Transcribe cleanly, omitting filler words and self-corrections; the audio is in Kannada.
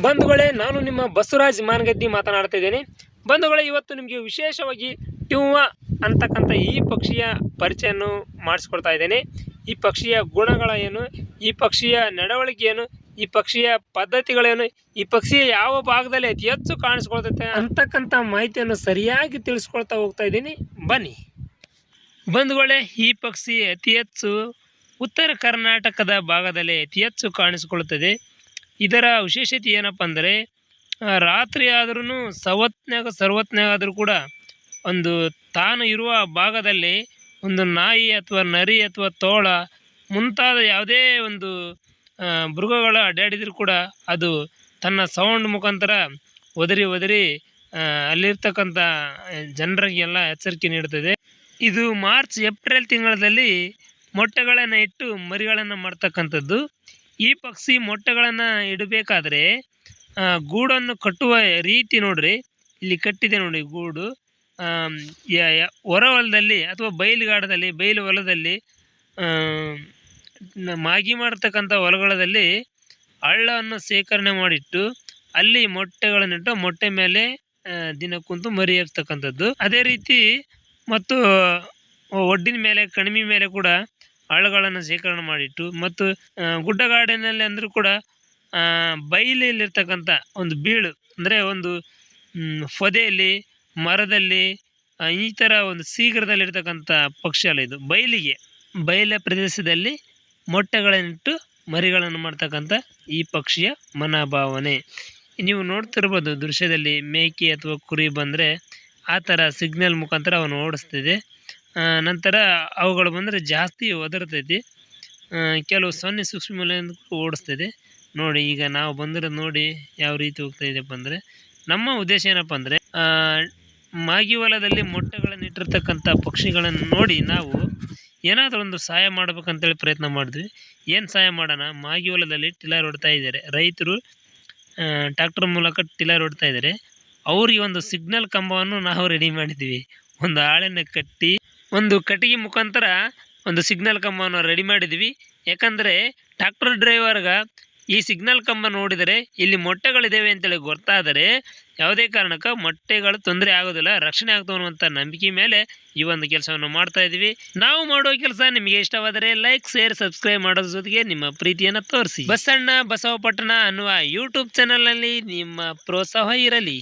ಬಂಧುಗಳೇ, ನಾನು ನಿಮ್ಮ ಬಸವರಾಜ್ ಮಾನಗದ್ದಿ ಮಾತನಾಡ್ತಾ ಇದ್ದೇನೆ. ಬಂಧುಗಳೇ, ಇವತ್ತು ನಿಮಗೆ ವಿಶೇಷವಾಗಿ ಟ್ಯೂವ ಅಂತಕ್ಕಂಥ ಈ ಪಕ್ಷಿಯ ಪರಿಚಯವನ್ನು ಮಾಡಿಸ್ಕೊಡ್ತಾ ಇದ್ದೇನೆ. ಈ ಪಕ್ಷಿಯ ಗುಣಗಳ ಏನು, ಈ ಪಕ್ಷಿಯ ನಡವಳಿಕೆ ಏನು, ಈ ಪಕ್ಷಿಯ ಪದ್ಧತಿಗಳೇನು, ಈ ಪಕ್ಷಿಯ ಯಾವ ಭಾಗದಲ್ಲಿ ಅತಿ ಹೆಚ್ಚು ಕಾಣಿಸ್ಕೊಳ್ತೈತೆ ಅಂತಕ್ಕಂಥ ಮಾಹಿತಿಯನ್ನು ಸರಿಯಾಗಿ ತಿಳಿಸ್ಕೊಳ್ತಾ ಹೋಗ್ತಾ ಇದ್ದೀನಿ. ಬನ್ನಿ ಬಂಧುಗಳೇ, ಈ ಪಕ್ಷಿ ಅತಿ ಹೆಚ್ಚು ಉತ್ತರ ಕರ್ನಾಟಕದ ಭಾಗದಲ್ಲಿ ಅತಿ ಹೆಚ್ಚು ಕಾಣಿಸಿಕೊಳ್ಳುತ್ತದೆ. ಇದರ ವಿಶೇಷತೆ ಏನಪ್ಪ ಅಂದರೆ, ರಾತ್ರಿ ಆದ್ರೂ ಸರ್ವತ್ನಾಗ ಆದರೂ ಕೂಡ ಒಂದು ತಾನು ಇರುವ ಭಾಗದಲ್ಲಿ ಒಂದು ನಾಯಿ ಅಥವಾ ನರಿ ಅಥವಾ ತೋಳ ಮುಂತಾದ ಯಾವುದೇ ಒಂದು ಮೃಗಗಳು ಅಡ್ಡಾಡಿದರೂ ಕೂಡ ಅದು ತನ್ನ ಸೌಂಡ್ ಮುಖಾಂತರ ಒದರಿ ಅಲ್ಲಿರ್ತಕ್ಕಂಥ ಜನರಿಗೆಲ್ಲ ಎಚ್ಚರಿಕೆ ನೀಡುತ್ತದೆ. ಇದು ಮಾರ್ಚ್ ಏಪ್ರಿಲ್ ತಿಂಗಳಲ್ಲಿ ಮೊಟ್ಟೆಗಳನ್ನು ಇಟ್ಟು ಮರಿಗಳನ್ನು ಮಾಡ್ತಕ್ಕಂಥದ್ದು. ಈ ಪಕ್ಷಿ ಮೊಟ್ಟೆಗಳನ್ನು ಇಡಬೇಕಾದ್ರೆ ಗೂಡನ್ನು ಕಟ್ಟುವ ರೀತಿ ನೋಡ್ರಿ, ಇಲ್ಲಿ ಕಟ್ಟಿದೆ ನೋಡಿ ಗೂಡು. ಹೊರ ಹೊಲದಲ್ಲಿ ಅಥವಾ ಬಯಲು ಹೊಲದಲ್ಲಿ ಮಾಗಿ ಮಾಡ್ತಕ್ಕಂಥ ಹೊಲಗಳಲ್ಲಿ ಹಳ್ಳವನ್ನು ಶೇಖರಣೆ ಮಾಡಿಟ್ಟು ಅಲ್ಲಿ ಮೊಟ್ಟೆಗಳನ್ನಿಟ್ಟು ಮೊಟ್ಟೆ ಮೇಲೆ ದಿನ ಕುಂತು ಮರಿ ಹಾಕ್ತಕ್ಕಂಥದ್ದು. ಅದೇ ರೀತಿ ಮತ್ತು ಒಡ್ಡಿನ ಮೇಲೆ ಕಣಿಮೆ ಮೇಲೆ ಕೂಡ ಹಳ್ಳಗಳನ್ನು ಶೇಖರಣೆ ಮಾಡಿಟ್ಟು ಮತ್ತು ಗುಡ್ಡಗಾಡಿನಲ್ಲಿ ಅಂದರೂ ಕೂಡ ಬಯಲಲ್ಲಿರ್ತಕ್ಕಂಥ ಒಂದು ಬೀಳು ಅಂದರೆ ಒಂದು ಪೊದೆಯಲ್ಲಿ ಮರದಲ್ಲಿ ಈ ಥರ ಒಂದು ಶೀಘ್ರದಲ್ಲಿರ್ತಕ್ಕಂಥ ಪಕ್ಷಿ ಅಲ್ಲ ಇದು. ಬಯಲ ಪ್ರದೇಶದಲ್ಲಿ ಮೊಟ್ಟೆಗಳನ್ನಿಟ್ಟು ಮರಿಗಳನ್ನು ಮಾಡ್ತಕ್ಕಂಥ ಈ ಪಕ್ಷಿಯ ಮನೋಭಾವನೆ ನೀವು ನೋಡ್ತಿರ್ಬೋದು. ದೃಶ್ಯದಲ್ಲಿ ಮೇಕೆ ಅಥವಾ ಕುರಿ ಬಂದರೆ ಆ ಥರ ಸಿಗ್ನಲ್ ಮುಖಾಂತರ ಅವನು ಓಡಿಸ್ತಿದೆ. ನಂತರ ಅವುಗಳು ಬಂದರೆ ಜಾಸ್ತಿ ಒದರ್ತೈತಿ, ಕೆಲವು ಸೂಕ್ಷ್ಮ ಓಡಿಸ್ತಿದೆ ನೋಡಿ. ಈಗ ನಾವು ಬಂದಿರೋದು ನೋಡಿ ಯಾವ ರೀತಿ ಹೋಗ್ತಾ ಇದೆಯಪ್ಪ ಅಂದರೆ, ನಮ್ಮ ಉದ್ದೇಶ ಏನಪ್ಪ ಅಂದರೆ ಮಾಗಿ ಹೊಲದಲ್ಲಿ ಮೊಟ್ಟೆಗಳನ್ನು ಇಟ್ಟಿರ್ತಕ್ಕಂಥ ಪಕ್ಷಿಗಳನ್ನು ನೋಡಿ ನಾವು ಏನಾದರೂ ಒಂದು ಸಹಾಯ ಮಾಡ್ಬೇಕಂತೇಳಿ ಪ್ರಯತ್ನ ಮಾಡಿದ್ವಿ. ಏನು ಸಹಾಯ ಮಾಡೋಣ, ಮಾಗಿ ಹೊಲದಲ್ಲಿ ಟಿಲ್ಲರ್ ಹೊಡ್ತಾ ಇದ್ದಾರೆ ರೈತರು, ಟ್ರ್ಯಾಕ್ಟರ್ ಮೂಲಕ ಟಿಲ್ಲರ್ ಹೊಡ್ತಾ ಇದ್ದಾರೆ. ಅವ್ರಿಗೆ ಒಂದು ಸಿಗ್ನಲ್ ಕಂಬವನ್ನು ನಾವು ರೆಡಿ ಮಾಡಿದ್ವಿ. ಒಂದು ಹಾಳೆಯನ್ನು ಕಟ್ಟಿ ಒಂದು ಕಟ್ಟಿಗೆ ಮುಖಾಂತರ ಒಂದು ಸಿಗ್ನಲ್ ಕಂಬವನ್ನು ರೆಡಿ ಮಾಡಿದ್ವಿ. ಯಾಕಂದರೆ ಟ್ರ್ಯಾಕ್ಟರ್ ಡ್ರೈವರ್ಗೆ ಈ ಸಿಗ್ನಲ್ ಕಂಬ ನೋಡಿದರೆ ಇಲ್ಲಿ ಮೊಟ್ಟೆಗಳಿದ್ದಾವೆ ಅಂತೇಳಿ ಗೊತ್ತಾದರೆ ಯಾವುದೇ ಕಾರಣಕ್ಕೆ ಮೊಟ್ಟೆಗಳು ತೊಂದರೆ ಆಗೋದಿಲ್ಲ, ರಕ್ಷಣೆ ಆಗ್ತವೆ ಅನ್ನುವಂಥ ನಂಬಿಕೆ ಮೇಲೆ ಈ ಒಂದು ಕೆಲಸವನ್ನು ಮಾಡ್ತಾ ಇದ್ವಿ. ನಾವು ಮಾಡೋ ಕೆಲಸ ನಿಮಗೆ ಇಷ್ಟವಾದರೆ ಲೈಕ್, ಶೇರ್, ಸಬ್ಸ್ಕ್ರೈಬ್ ಮಾಡೋದ್ರ ಜೊತೆಗೆ ನಿಮ್ಮ ಪ್ರೀತಿಯನ್ನು ತೋರಿಸಿ. ಬಸಣ್ಣ ಬಸವಪಟ್ಟಣ ಅನ್ನುವ ಯೂಟ್ಯೂಬ್ ಚಾನಲ್ನಲ್ಲಿ ನಿಮ್ಮ ಪ್ರೋತ್ಸಾಹ ಇರಲಿ.